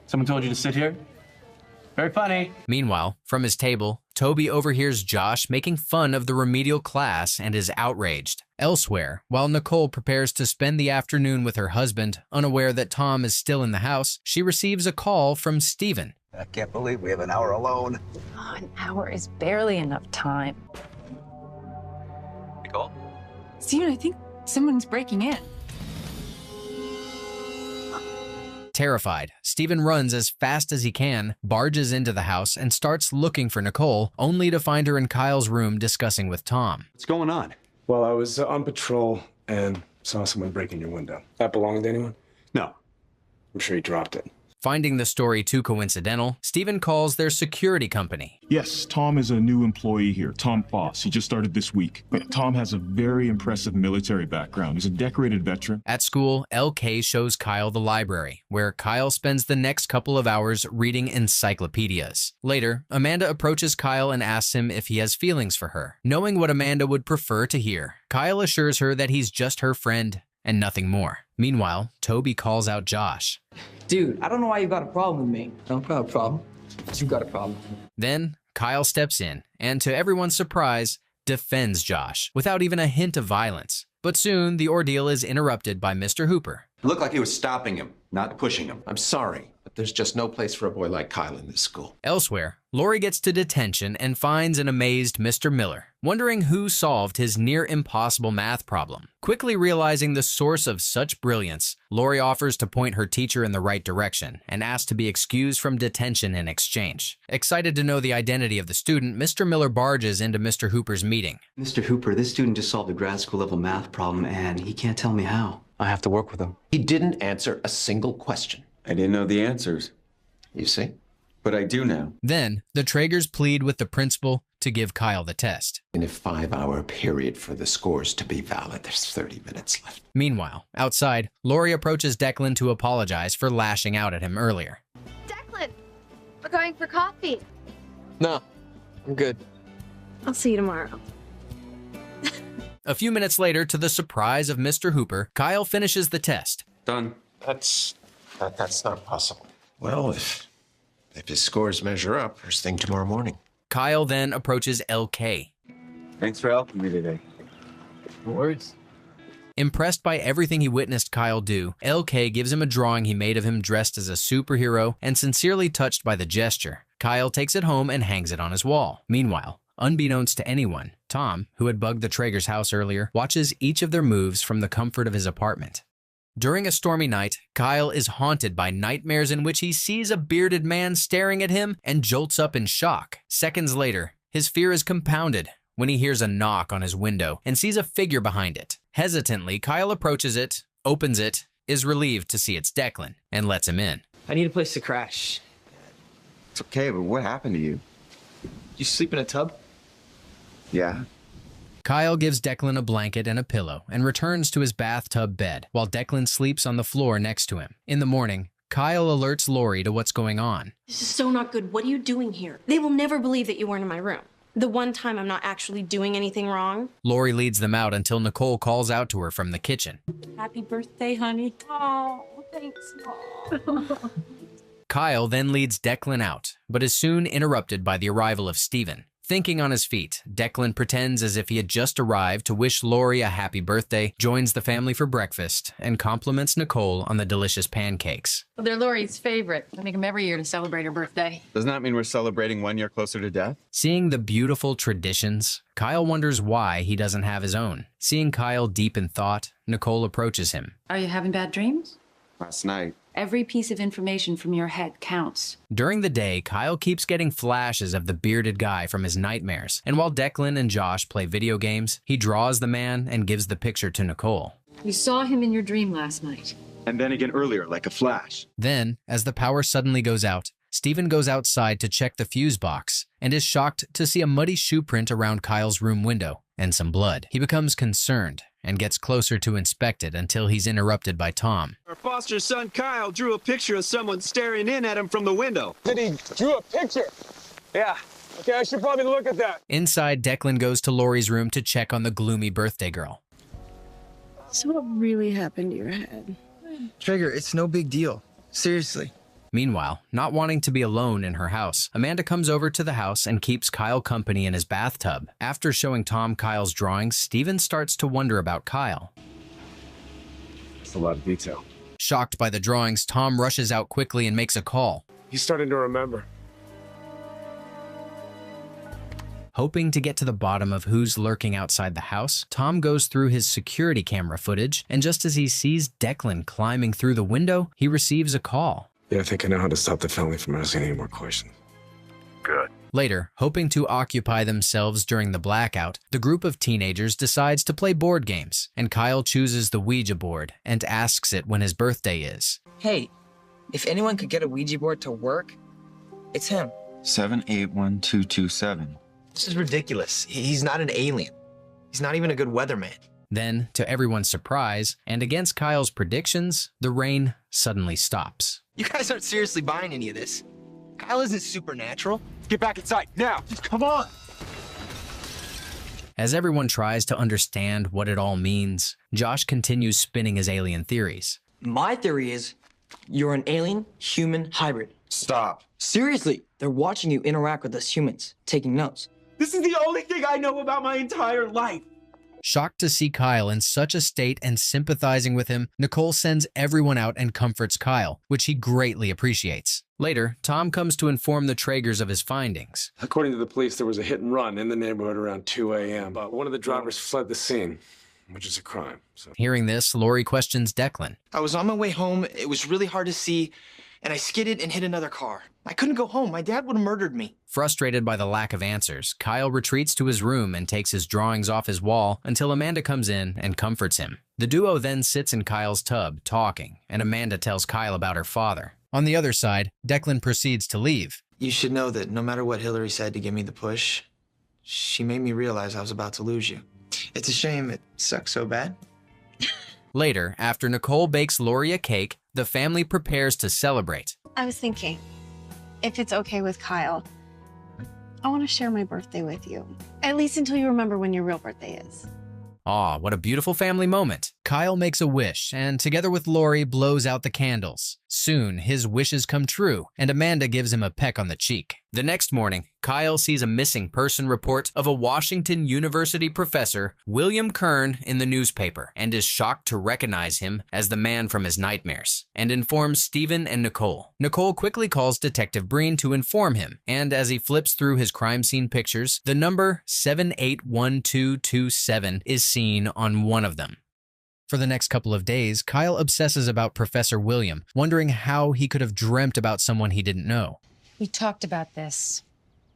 Someone told you to sit here? Very funny. Meanwhile, from his table, Toby overhears Josh making fun of the remedial class and is outraged. Elsewhere, while Nicole prepares to spend the afternoon with her husband, unaware that Tom is still in the house, she receives a call from Steven. I can't believe we have an hour alone. Oh, an hour is barely enough time. Nicole? Steven, I think someone's breaking in. Terrified, Steven runs as fast as he can, barges into the house, and starts looking for Nicole, only to find her in Kyle's room discussing with Tom. What's going on? Well, I was on patrol and saw someone break in your window. That belonged to anyone? No. I'm sure he dropped it. Finding the story too coincidental, Steven calls their security company. Yes, Tom is a new employee here, Tom Foss. He just started this week. Tom has a very impressive military background. He's a decorated veteran. At school, LK shows Kyle the library, where Kyle spends the next couple of hours reading encyclopedias. Later, Amanda approaches Kyle and asks him if he has feelings for her. Knowing what Amanda would prefer to hear, Kyle assures her that he's just her friend and nothing more. Meanwhile, Toby calls out Josh. Dude, I don't know why you got a problem with me. I don't got a problem. You got a problem. Then, Kyle steps in and, to everyone's surprise, defends Josh without even a hint of violence. But soon, the ordeal is interrupted by Mr. Hooper. It looked like he was stopping him, not pushing him. I'm sorry, but there's just no place for a boy like Kyle in this school. Elsewhere, Lori gets to detention and finds an amazed Mr. Miller, wondering who solved his near-impossible math problem. Quickly realizing the source of such brilliance, Lori offers to point her teacher in the right direction and asks to be excused from detention in exchange. Excited to know the identity of the student, Mr. Miller barges into Mr. Hooper's meeting. Mr. Hooper, this student just solved a grad school level math problem and he can't tell me how. I have to work with him. He didn't answer a single question. I didn't know the answers. You see? But I do now. Then, the Traegers plead with the principal to give Kyle the test. In a 5-hour period for the scores to be valid, there's 30 minutes left. Meanwhile, outside, Lori approaches Declan to apologize for lashing out at him earlier. Declan, we're going for coffee. No, I'm good. I'll see you tomorrow. A few minutes later, to the surprise of Mr. Hooper, Kyle finishes the test. Done. That's not possible. Well, if his scores measure up, first thing tomorrow morning. Kyle then approaches LK. Thanks for helping me today. No worries. Impressed by everything he witnessed Kyle do, LK gives him a drawing he made of him dressed as a superhero, and sincerely touched by the gesture, Kyle takes it home and hangs it on his wall. Meanwhile, unbeknownst to anyone, Tom, who had bugged the Traegers' house earlier, watches each of their moves from the comfort of his apartment. During a stormy night, Kyle is haunted by nightmares in which he sees a bearded man staring at him and jolts up in shock. Seconds later, his fear is compounded when he hears a knock on his window and sees a figure behind it. Hesitantly, Kyle approaches it, opens it, is relieved to see it's Declan, and lets him in. I need a place to crash. It's okay, but what happened to you? You sleep in a tub? Yeah. Kyle gives Declan a blanket and a pillow and returns to his bathtub bed, while Declan sleeps on the floor next to him. In the morning, Kyle alerts Lori to what's going on. This is so not good. What are you doing here? They will never believe that you weren't in my room. The one time I'm not actually doing anything wrong. Lori leads them out until Nicole calls out to her from the kitchen. Happy birthday, honey. Oh, thanks, Mom. Kyle then leads Declan out, but is soon interrupted by the arrival of Steven. Thinking on his feet, Declan pretends as if he had just arrived to wish Lori a happy birthday, joins the family for breakfast, and compliments Nicole on the delicious pancakes. Well, they're Lori's favorite. I make them every year to celebrate her birthday. Doesn't that mean we're celebrating 1 year closer to death? Seeing the beautiful traditions, Kyle wonders why he doesn't have his own. Seeing Kyle deep in thought, Nicole approaches him. Are you having bad dreams? Last night. Every piece of information from your head counts. During the day, Kyle keeps getting flashes of the bearded guy from his nightmares, and while Declan and Josh play video games, he draws the man and gives the picture to Nicole. You saw him in your dream last night. And then again earlier, like a flash. Then, as the power suddenly goes out, Steven goes outside to check the fuse box and is shocked to see a muddy shoe print around Kyle's room window and some blood. He becomes concerned and gets closer to inspect it until he's interrupted by Tom. Our foster son Kyle drew a picture of someone staring in at him from the window. Did he drew a picture? Yeah. Okay, I should probably look at that. Inside, Declan goes to Lori's room to check on the gloomy birthday girl. So what really happened to your head? Traeger, it's no big deal. Seriously. Meanwhile, not wanting to be alone in her house, Amanda comes over to the house and keeps Kyle company in his bathtub. After showing Tom Kyle's drawings, Steven starts to wonder about Kyle. It's a lot of detail. Shocked by the drawings, Tom rushes out quickly and makes a call. He's starting to remember. Hoping to get to the bottom of who's lurking outside the house, Tom goes through his security camera footage, and just as he sees Declan climbing through the window, he receives a call. Yeah, I think I know how to stop the family from asking any more questions. Good. Later, hoping to occupy themselves during the blackout, the group of teenagers decides to play board games, and Kyle chooses the Ouija board and asks it when his birthday is. Hey, if anyone could get a Ouija board to work, it's him. 781227. This is ridiculous. He's not an alien. He's not even a good weatherman. Then, to everyone's surprise, and against Kyle's predictions, the rain suddenly stops. You guys aren't seriously buying any of this. Kyle isn't supernatural. Get back inside, now! Just come on! As everyone tries to understand what it all means, Josh continues spinning his alien theories. My theory is you're an alien-human hybrid. Stop. Seriously, they're watching you interact with us humans, taking notes. This is the only thing I know about my entire life! Shocked to see Kyle in such a state and sympathizing with him, Nicole sends everyone out and comforts Kyle, which he greatly appreciates. Later, Tom comes to inform the Traegers of his findings. According to the police, there was a hit and run in the neighborhood around 2 a.m., but one of the drivers fled the scene, which is a crime. Hearing this, Lori questions Declan. I was on my way home. It was really hard to see, and I skidded and hit another car. I couldn't go home. My dad would have murdered me. Frustrated by the lack of answers, Kyle retreats to his room and takes his drawings off his wall until Amanda comes in and comforts him. The duo then sits in Kyle's tub, talking, and Amanda tells Kyle about her father. On the other side, Declan proceeds to leave. You should know that no matter what Hillary said to give me the push, she made me realize I was about to lose you. It's a shame it sucks so bad. Later, after Nicole bakes Lori a cake, the family prepares to celebrate. I was thinking, if it's okay with Kyle, I want to share my birthday with you. At least until you remember when your real birthday is. Aw, what a beautiful family moment. Kyle makes a wish, and together with Lori, blows out the candles. Soon, his wishes come true, and Amanda gives him a peck on the cheek. The next morning, Kyle sees a missing person report of a Washington University professor, William Kern, in the newspaper, and is shocked to recognize him as the man from his nightmares, and informs Steven and Nicole. Nicole quickly calls Detective Breen to inform him, and as he flips through his crime scene pictures, the number 781227 is seen on one of them. For the next couple of days, Kyle obsesses about Professor William, wondering how he could have dreamt about someone he didn't know. We talked about this.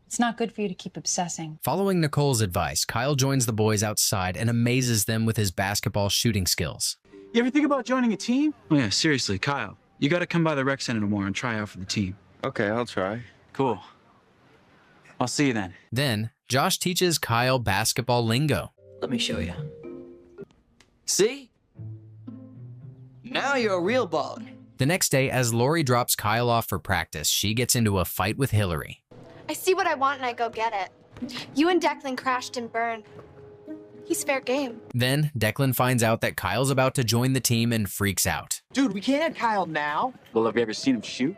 It's not good for you to keep obsessing. Following Nicole's advice, Kyle joins the boys outside and amazes them with his basketball shooting skills. You ever think about joining a team? Oh yeah, seriously, Kyle. You gotta come by the rec center tomorrow and try out for the team. Okay, I'll try. Cool. I'll see you then. Then, Josh teaches Kyle basketball lingo. Let me show you. See? Now you're a real baller. The next day, as Lori drops Kyle off for practice, she gets into a fight with Hillary. I see what I want and I go get it. You and Declan crashed and burned. He's fair game. Then, Declan finds out that Kyle's about to join the team and freaks out. Dude, we can't have Kyle now. Well, have you ever seen him shoot?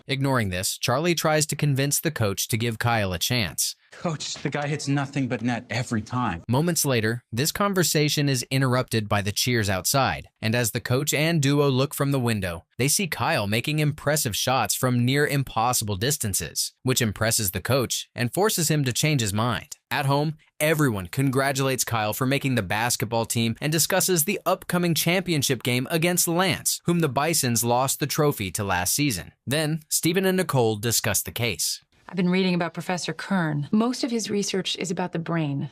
Ignoring this, Charlie tries to convince the coach to give Kyle a chance. Coach, the guy hits nothing but net every time. Moments later, this conversation is interrupted by the cheers outside, and as the coach and duo look from the window, they see Kyle making impressive shots from near impossible distances, which impresses the coach and forces him to change his mind. At home, everyone congratulates Kyle for making the basketball team and discusses the upcoming championship game against Lance, whom the Bisons lost the trophy to last season. Then, Steven and Nicole discuss the case. I've been reading about Professor Kern. Most of his research is about the brain,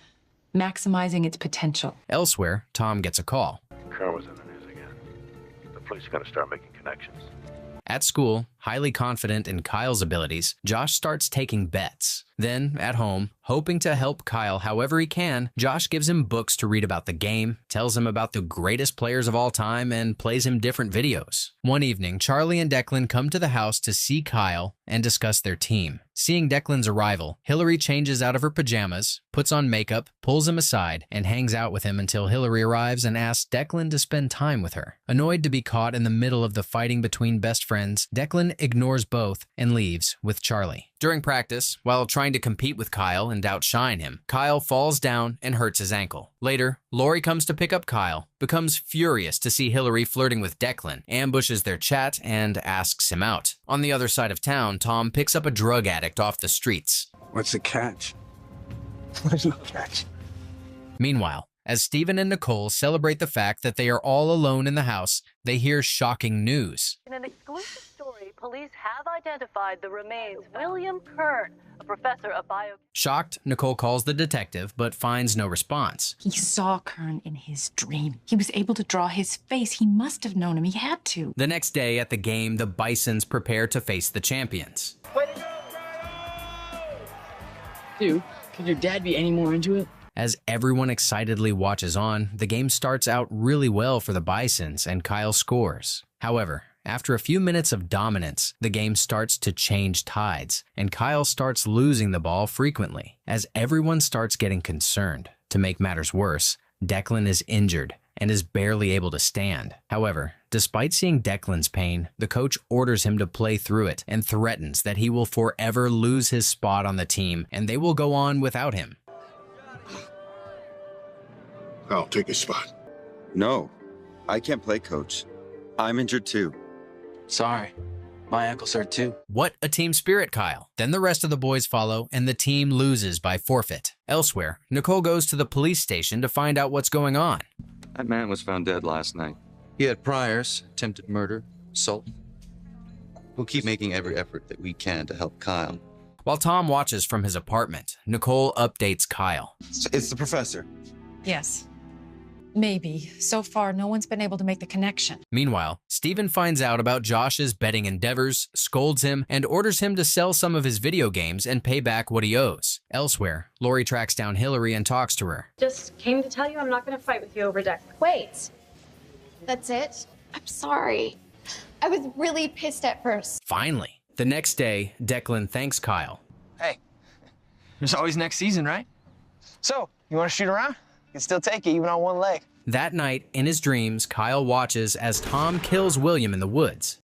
maximizing its potential. Elsewhere, Tom gets a call. Kern was in the news again. The police are going to start making connections. At school, highly confident in Kyle's abilities, Josh starts taking bets. Then, at home, hoping to help Kyle however he can, Josh gives him books to read about the game, tells him about the greatest players of all time, and plays him different videos. One evening, Charlie and Declan come to the house to see Kyle and discuss their team. Seeing Declan's arrival, Hillary changes out of her pajamas, puts on makeup, pulls him aside, and hangs out with him until Hillary arrives and asks Declan to spend time with her. Annoyed to be caught in the middle of the fighting between best friends, Declan ignores both and leaves with Charlie. During practice, while trying to compete with Kyle and outshine him, Kyle falls down and hurts his ankle. Later, Lori comes to pick up Kyle, becomes furious to see Hillary flirting with Declan, ambushes their chat, and asks him out. On the other side of town, Tom picks up a drug addict off the streets. What's the catch? There's no catch. Meanwhile, as Stephen and Nicole celebrate the fact that they are all alone in the house, they hear shocking news. In an exclusive story, police have identified the remains of William Kern, a professor of bio... Shocked, Nicole calls the detective, but finds no response. He saw Kern in his dream. He was able to draw his face. He must have known him. He had to. The next day at the game, the Bisons prepare to face the champions. Dude, could your dad be any more into it? As everyone excitedly watches on, the game starts out really well for the Bisons and Kyle scores. However, after a few minutes of dominance, the game starts to change tides, and Kyle starts losing the ball frequently. As everyone starts getting concerned, to make matters worse, Declan is injured and is barely able to stand. However, despite seeing Declan's pain, the coach orders him to play through it and threatens that he will forever lose his spot on the team and they will go on without him. I'll take his spot. No, I can't play, coach. I'm injured too. Sorry. My ankles hurt too. What a team spirit, Kyle. Then the rest of the boys follow, and the team loses by forfeit. Elsewhere, Nicole goes to the police station to find out what's going on. That man was found dead last night. He had priors, attempted murder, assault. We'll keep making every effort that we can to help Kyle. While Tom watches from his apartment, Nicole updates Kyle. It's the professor. Yes. Maybe. So far, no one's been able to make the connection. Meanwhile, Stephen finds out about Josh's betting endeavors, scolds him, and orders him to sell some of his video games and pay back what he owes. Elsewhere, Lori tracks down Hillary and talks to her. Just came to tell you I'm not going to fight with you over Declan. Wait. That's it? I'm sorry. I was really pissed at first. Finally. The next day, Declan thanks Kyle. Hey, there's always next season, right? So, you want to shoot around? You can still take it even on one leg. That night, in his dreams, Kyle watches as Tom kills William in the woods.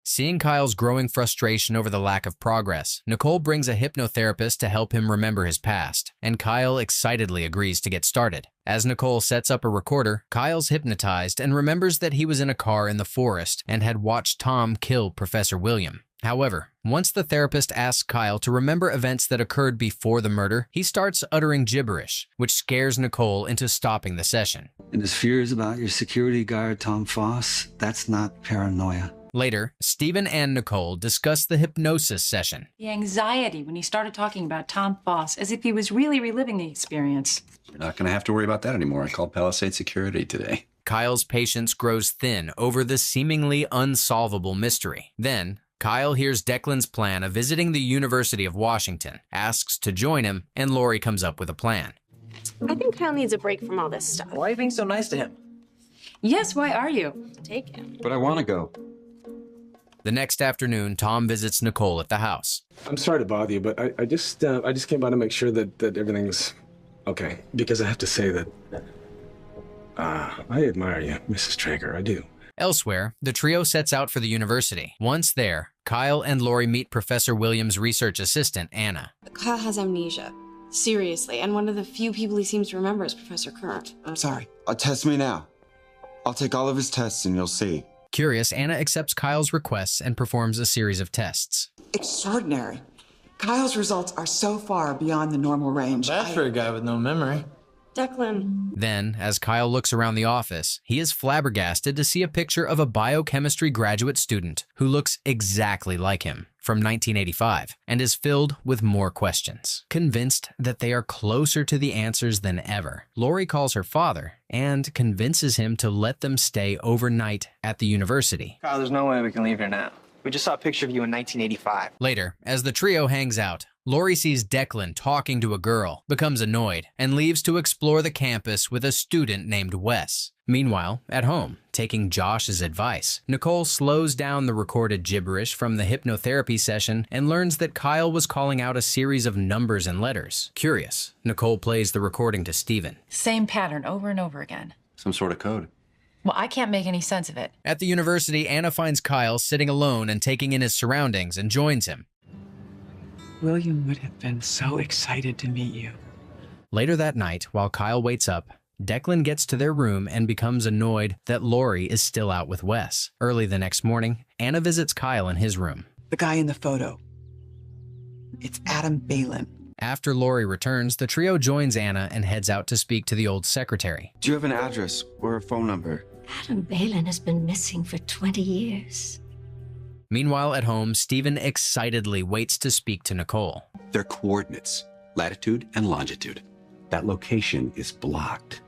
Seeing Kyle's growing frustration over the lack of progress, Nicole brings a hypnotherapist to help him remember his past, and Kyle excitedly agrees to get started. As Nicole sets up a recorder, Kyle's hypnotized and remembers that he was in a car in the forest and had watched Tom kill Professor William. However, once the therapist asks Kyle to remember events that occurred before the murder, he starts uttering gibberish, which scares Nicole into stopping the session. And his fears about your security guard, Tom Foss, that's not paranoia. Later, Stephen and Nicole discuss the hypnosis session. The anxiety when he started talking about Tom Foss, as if he was really reliving the experience. You're not going to have to worry about that anymore. I called Palisade Security today. Kyle's patience grows thin over the seemingly unsolvable mystery. Then, Kyle hears Declan's plan of visiting the University of Washington, asks to join him, and Lori comes up with a plan. I think Kyle needs a break from all this stuff. Why are you being so nice to him? Yes, why are you? Take him. But I want to go. The next afternoon, Tom visits Nicole at the house. I'm sorry to bother you, but I just came by to make sure that everything's okay. Because I have to say that I admire you, Mrs. Traeger. I do. Elsewhere, the trio sets out for the university. Once there, Kyle and Lori meet Professor Williams' research assistant, Anna. Kyle has amnesia. Seriously, and one of the few people he seems to remember is Professor Kern. I'm sorry. Test me now. I'll take all of his tests and you'll see. Curious, Anna accepts Kyle's requests and performs a series of tests. Extraordinary. Kyle's results are so far beyond the normal range. Bad for a guy with no memory. Declan. Then, as Kyle looks around the office, he is flabbergasted to see a picture of a biochemistry graduate student who looks exactly like him from 1985 and is filled with more questions. Convinced that they are closer to the answers than ever, Lori calls her father and convinces him to let them stay overnight at the university. Kyle, there's no way we can leave here now. We just saw a picture of you in 1985. Later, as the trio hangs out, Lori sees Declan talking to a girl, becomes annoyed, and leaves to explore the campus with a student named Wes. Meanwhile, at home, taking Josh's advice, Nicole slows down the recorded gibberish from the hypnotherapy session and learns that Kyle was calling out a series of numbers and letters. Curious, Nicole plays the recording to Steven. Same pattern over and over again. Some sort of code. Well, I can't make any sense of it. At the university, Anna finds Kyle sitting alone and taking in his surroundings and joins him. William would have been so excited to meet you. Later that night, while Kyle waits up, Declan gets to their room and becomes annoyed that Lori is still out with Wes. Early the next morning, Anna visits Kyle in his room. The guy in the photo. It's Adam Balin. After Lori returns, the trio joins Anna and heads out to speak to the old secretary. Do you have an address or a phone number? Adam Balin has been missing for 20 years. Meanwhile, at home, Steven excitedly waits to speak to Nicole. Their coordinates, latitude and longitude. That location is blocked.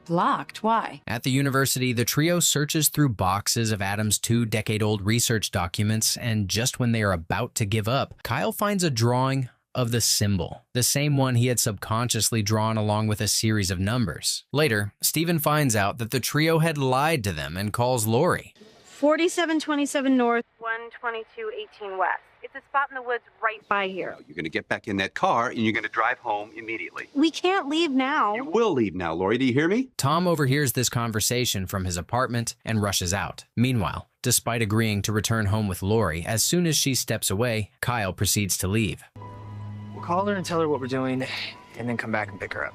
Blocked? Why? At the university, the trio searches through boxes of Adam's 2-decade-old research documents, and just when they are about to give up, Kyle finds a drawing of the symbol, the same one he had subconsciously drawn along with a series of numbers. Later, Steven finds out that the trio had lied to them and calls Lori. 4727 north, 12218 west. It's a spot in the woods right by here. You're going to get back in that car and you're going to drive home immediately. We can't leave now. You will leave now, Lori. Do you hear me? Tom overhears this conversation from his apartment and rushes out. Meanwhile, despite agreeing to return home with Lori, as soon as she steps away, Kyle proceeds to leave. We'll call her and tell her what we're doing, and then come back and pick her up.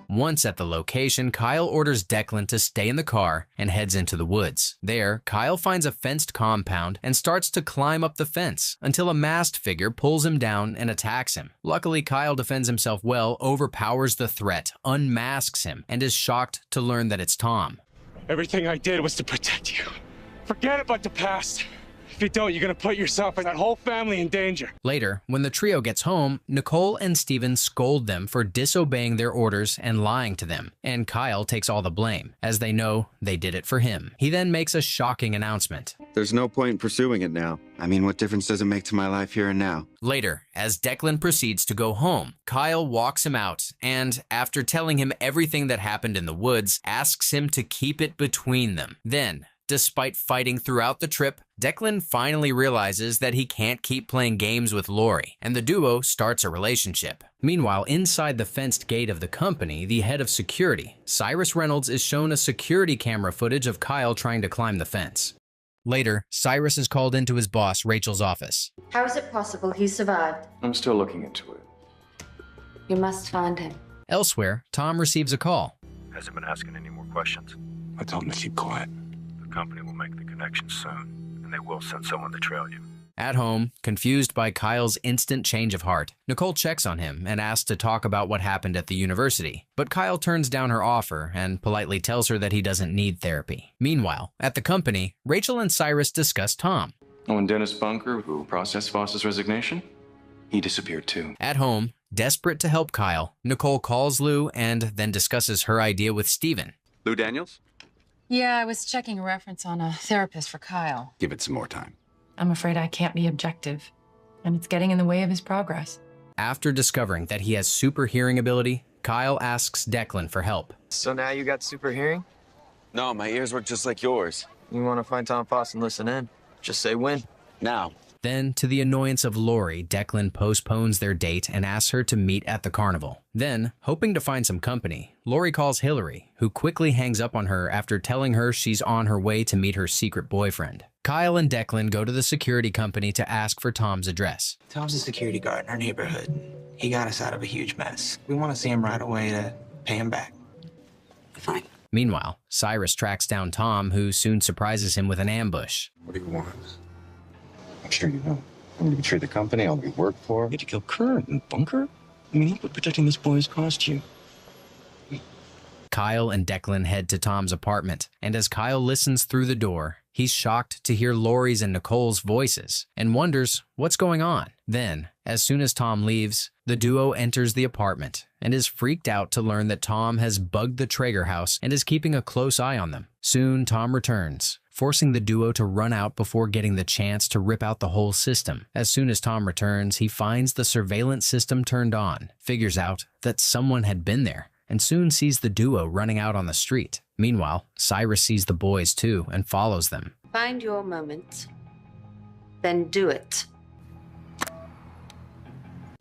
Once at the location, Kyle orders Declan to stay in the car and heads into the woods. There, Kyle finds a fenced compound and starts to climb up the fence until a masked figure pulls him down and attacks him. Luckily, Kyle defends himself well, overpowers the threat, unmasks him, and is shocked to learn that it's Tom. Everything I did was to protect you. Forget about the past. If you don't, you're gonna put yourself and that whole family in danger. Later, when the trio gets home, Nicole and Steven scold them for disobeying their orders and lying to them, and Kyle takes all the blame, as they know they did it for him. He then makes a shocking announcement. There's no point in pursuing it now. I mean, what difference does it make to my life here and now? Later, as Declan proceeds to go home, Kyle walks him out and, after telling him everything that happened in the woods, asks him to keep it between them. Then, despite fighting throughout the trip, Declan finally realizes that he can't keep playing games with Lori, and the duo starts a relationship. Meanwhile, inside the fenced gate of the company, the head of security, Cyrus Reynolds, is shown a security camera footage of Kyle trying to climb the fence. Later, Cyrus is called into his boss, Rachel's office. How is it possible he survived? I'm still looking into it. You must find him. Elsewhere, Tom receives a call. Hasn't been asking any more questions. I told him to keep quiet. The company will make the connection soon, and they will send someone to trail you. At home, confused by Kyle's instant change of heart, Nicole checks on him and asks to talk about what happened at the university. But Kyle turns down her offer and politely tells her that he doesn't need therapy. Meanwhile, at the company, Rachel and Cyrus discuss Tom. Oh, and Dennis Bunker, who processed Voss's resignation, he disappeared too. At home, desperate to help Kyle, Nicole calls Lou and then discusses her idea with Steven. Lou Daniels? Yeah, I was checking a reference on a therapist for Kyle. Give it some more time. I'm afraid I can't be objective, and it's getting in the way of his progress. After discovering that he has super hearing ability, Kyle asks Declan for help. So now you got super hearing? No, my ears work just like yours. You want to find Tom Foss and listen in? Just say when. Now. Then, to the annoyance of Lori, Declan postpones their date and asks her to meet at the carnival. Then, hoping to find some company, Lori calls Hillary, who quickly hangs up on her after telling her she's on her way to meet her secret boyfriend. Kyle and Declan go to the security company to ask for Tom's address. Tom's a security guard in our neighborhood. He got us out of a huge mess. We want to see him right away to pay him back. Fine. Meanwhile, Cyrus tracks down Tom, who soon surprises him with an ambush. What do you want? I'm sure you know. I'm going to betray the company I'll be work for. You had to kill Kurt and Bunker? I mean, what protecting this boy has cost you. Kyle and Declan head to Tom's apartment, and as Kyle listens through the door, he's shocked to hear Lori's and Nicole's voices and wonders what's going on. Then, as soon as Tom leaves, the duo enters the apartment and is freaked out to learn that Tom has bugged the Traeger house and is keeping a close eye on them. Soon, Tom returns, forcing the duo to run out before getting the chance to rip out the whole system. As soon as Tom returns, he finds the surveillance system turned on, figures out that someone had been there, and soon sees the duo running out on the street. Meanwhile, Cyrus sees the boys too and follows them. Find your moment, then do it.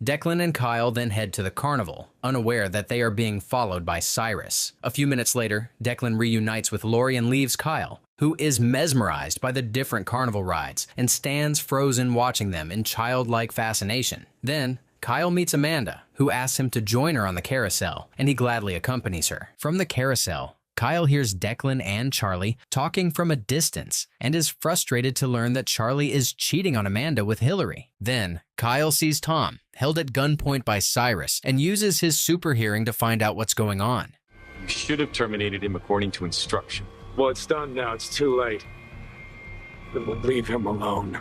Declan and Kyle then head to the carnival, unaware that they are being followed by Cyrus. A few minutes later, Declan reunites with Laurie and leaves Kyle, who is mesmerized by the different carnival rides and stands frozen watching them in childlike fascination. Then, Kyle meets Amanda, who asks him to join her on the carousel, and he gladly accompanies her. From the carousel, Kyle hears Declan and Charlie talking from a distance and is frustrated to learn that Charlie is cheating on Amanda with Hillary. Then, Kyle sees Tom, held at gunpoint by Cyrus, and uses his super hearing to find out what's going on. You should have terminated him according to instruction. Well, it's done now. It's too late. Then we'll leave him alone.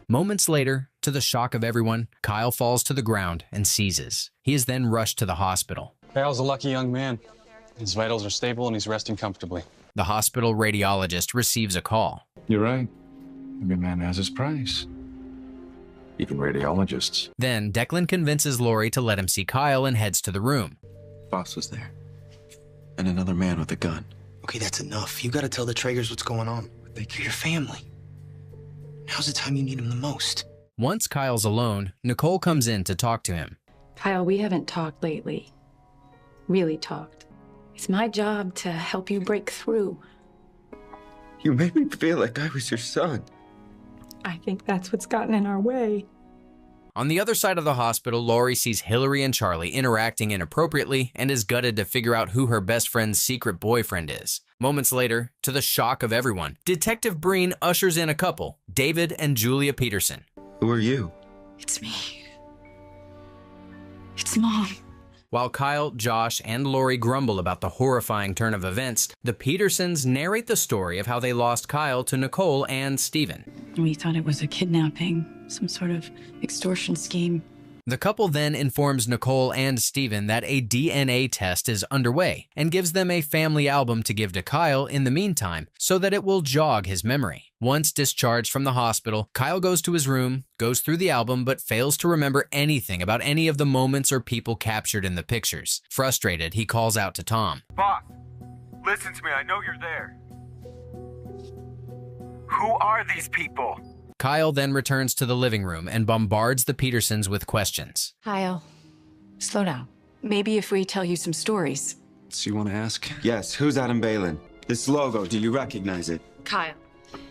Moments later, to the shock of everyone, Kyle falls to the ground and seizes. He is then rushed to the hospital. Kyle's a lucky young man. His vitals are stable and he's resting comfortably. The hospital radiologist receives a call. You're right. Every man has his price. Even radiologists. Then Declan convinces Laurie to let him see Kyle and heads to the room. Boss was there. And another man with a gun. Okay, that's enough. You gotta tell the Traegers what's going on. They're your family. Now's the time you need them the most. Once Kyle's alone, Nicole comes in to talk to him. Kyle, we haven't talked lately. Really talked. It's my job to help you break through. You made me feel like I was your son. I think that's what's gotten in our way. On the other side of the hospital, Laurie sees Hillary and Charlie interacting inappropriately and is gutted to figure out who her best friend's secret boyfriend is. Moments later, to the shock of everyone, Detective Breen ushers in a couple, David and Julia Peterson. Who are you? It's me. It's Mom. While Kyle, Josh, and Laurie grumble about the horrifying turn of events, the Petersons narrate the story of how they lost Kyle to Nicole and Steven. We thought it was a kidnapping, some sort of extortion scheme. The couple then informs Nicole and Steven that a DNA test is underway and gives them a family album to give to Kyle in the meantime so that it will jog his memory. Once discharged from the hospital, Kyle goes to his room, goes through the album, but fails to remember anything about any of the moments or people captured in the pictures. Frustrated, he calls out to Tom. Boss, listen to me. I know you're there. Who are these people? Kyle then returns to the living room and bombards the Petersons with questions. Kyle, slow down. Maybe if we tell you some stories. So you want to ask? Yes, who's Adam Balin? This logo, do you recognize it? Kyle.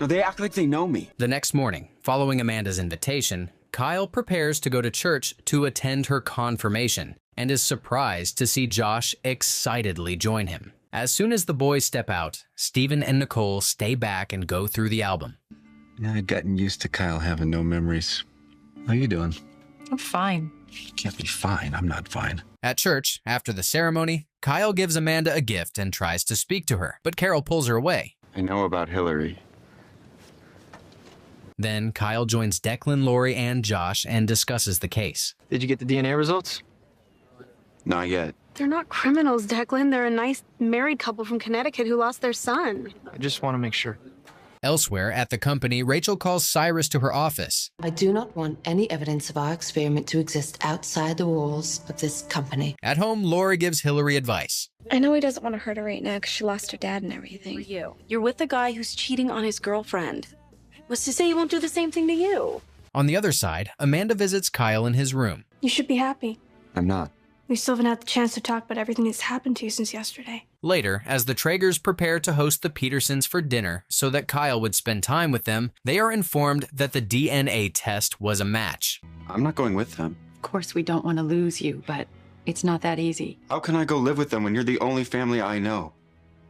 No, they act like they know me. The next morning, following Amanda's invitation, Kyle prepares to go to church to attend her confirmation and is surprised to see Josh excitedly join him. As soon as the boys step out, Steven and Nicole stay back and go through the album. I'd gotten used to Kyle having no memories. How you doing? I'm fine. You can't be fine. I'm not fine. At church, after the ceremony, Kyle gives Amanda a gift and tries to speak to her, but Carol pulls her away. I know about Hillary. Then Kyle joins Declan, Laurie, and Josh and discusses the case. Did you get the DNA results? Not yet. They're not criminals, Declan. They're a nice married couple from Connecticut who lost their son. I just want to make sure. Elsewhere at the company, Rachel calls Cyrus to her office. I do not want any evidence of our experiment to exist outside the walls of this company. At home, Laurie gives Hillary advice. I know he doesn't want to hurt her right now because she lost her dad and everything. You're with a guy who's cheating on his girlfriend. What's to say he won't do the same thing to you? On the other side, Amanda visits Kyle in his room. You should be happy. I'm not. We still haven't had the chance to talk about everything that's happened to you since yesterday. Later, as the Traegers prepare to host the Petersons for dinner so that Kyle would spend time with them, they are informed that the DNA test was a match. I'm not going with them. Of course, we don't want to lose you, but it's not that easy. How can I go live with them when you're the only family I know?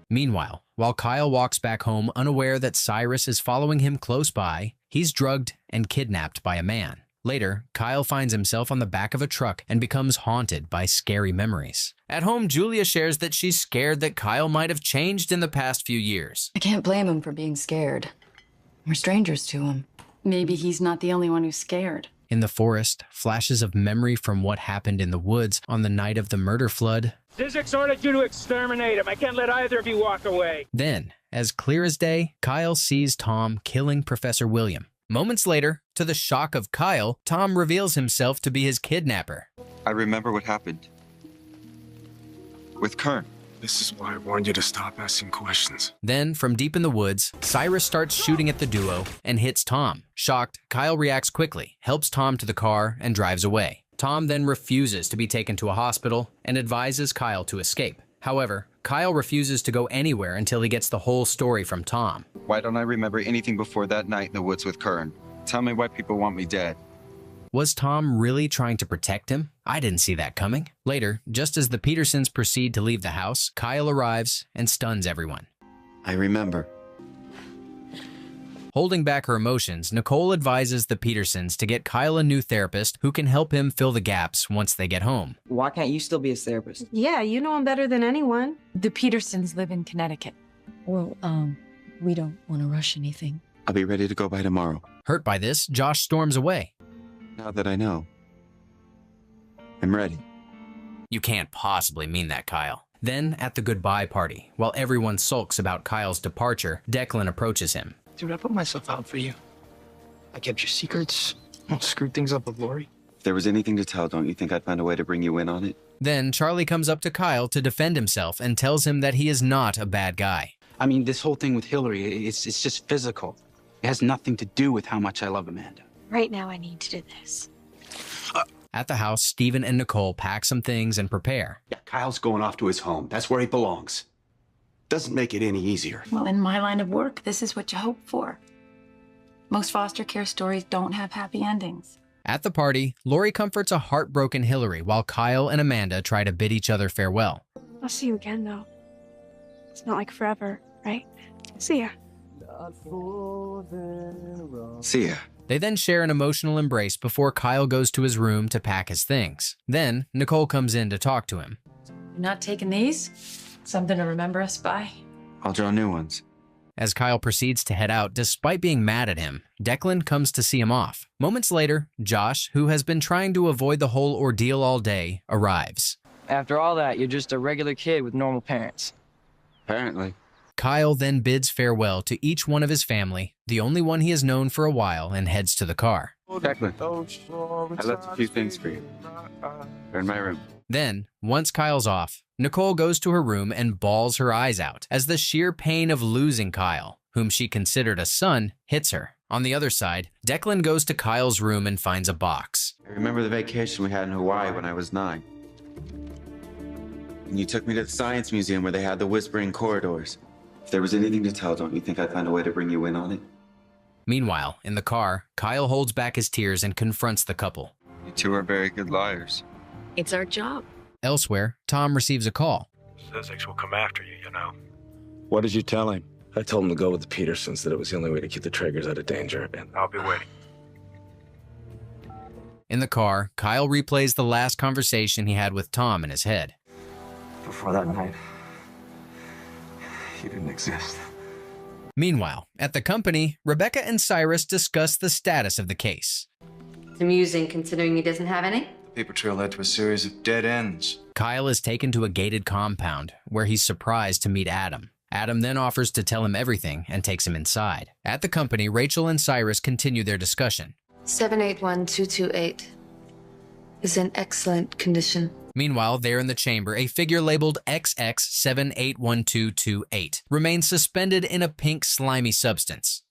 Meanwhile, while Kyle walks back home unaware that Cyrus is following him close by, he's drugged and kidnapped by a man. Later, Kyle finds himself on the back of a truck and becomes haunted by scary memories. At home, Julia shares that she's scared that Kyle might have changed in the past few years. I can't blame him for being scared. We're strangers to him. Maybe he's not the only one who's scared. In the forest, flashes of memory from what happened in the woods on the night of the murder flood Zizek's ordered you to exterminate him. I can't let either of you walk away. Then, as clear as day, Kyle sees Tom killing Professor William. Moments later, to the shock of Kyle, Tom reveals himself to be his kidnapper. I remember what happened. With Kern. This is why I warned you to stop asking questions. Then, from deep in the woods, Cyrus starts shooting at the duo and hits Tom. Shocked, Kyle reacts quickly, helps Tom to the car, and drives away. Tom then refuses to be taken to a hospital and advises Kyle to escape. However, Kyle refuses to go anywhere until he gets the whole story from Tom. Why don't I remember anything before that night in the woods with Kern? Tell me why people want me dead. Was Tom really trying to protect him? I didn't see that coming. Later, just as the Petersons proceed to leave the house, Kyle arrives and stuns everyone. I remember. Holding back her emotions, Nicole advises the Petersons to get Kyle a new therapist who can help him fill the gaps once they get home. Why can't you still be his therapist? Yeah, you know him better than anyone. The Petersons live in Connecticut. Well, we don't want to rush anything. I'll be ready to go by tomorrow. Hurt by this, Josh storms away. Now that I know, I'm ready. You can't possibly mean that, Kyle. Then, at the goodbye party, while everyone sulks about Kyle's departure, Declan approaches him. Dude, I put myself out for you. I kept your secrets, screwed things up with Lori. If there was anything to tell, don't you think I'd find a way to bring you in on it? Then, Charlie comes up to Kyle to defend himself and tells him that he is not a bad guy. I mean, this whole thing with Hillary, it's just physical. It has nothing to do with how much I love Amanda. Right now, I need to do this. At the house, Stephen and Nicole pack some things and prepare. Yeah, Kyle's going off to his home. That's where he belongs. Doesn't make it any easier. Well, in my line of work, this is what you hope for. Most foster care stories don't have happy endings. At the party, Lori comforts a heartbroken Hillary while Kyle and Amanda try to bid each other farewell. I'll see you again, though. It's not like forever, right? See ya. See ya. They then share an emotional embrace before Kyle goes to his room to pack his things. Then, Nicole comes in to talk to him. You're not taking these? Something to remember us by? I'll draw new ones. As Kyle proceeds to head out, despite being mad at him, Declan comes to see him off. Moments later, Josh, who has been trying to avoid the whole ordeal all day, arrives. After all that, you're just a regular kid with normal parents. Apparently. Kyle then bids farewell to each one of his family, the only one he has known for a while, and heads to the car. Declan, I left a few things for you. They're in my room. Then, once Kyle's off, Nicole goes to her room and bawls her eyes out as the sheer pain of losing Kyle, whom she considered a son, hits her. On the other side, Declan goes to Kyle's room and finds a box. I remember the vacation we had in Hawaii when I was 9. And you took me to the Science Museum where they had the whispering corridors. If there was anything to tell, don't you think I'd find a way to bring you in on it? Meanwhile, in the car, Kyle holds back his tears and confronts the couple. You two are very good liars. It's our job. Elsewhere, Tom receives a call. Zizek will come after you, you know. What did you tell him? I told him to go with the Petersons, that it was the only way to keep the Traegers out of danger, and I'll be waiting. In the car, Kyle replays the last conversation he had with Tom in his head. Before that night, you didn't exist. Meanwhile, at the company, Rebecca and Cyrus discuss the status of the case. It's amusing considering he doesn't have any. The paper trail led to a series of dead ends. Kyle is taken to a gated compound where he's surprised to meet Adam. Adam then offers to tell him everything and takes him inside. At the company, Rachel and Cyrus continue their discussion. 781228 is in excellent condition. Meanwhile, there in the chamber, a figure labeled XX781228 remains suspended in a pink slimy substance.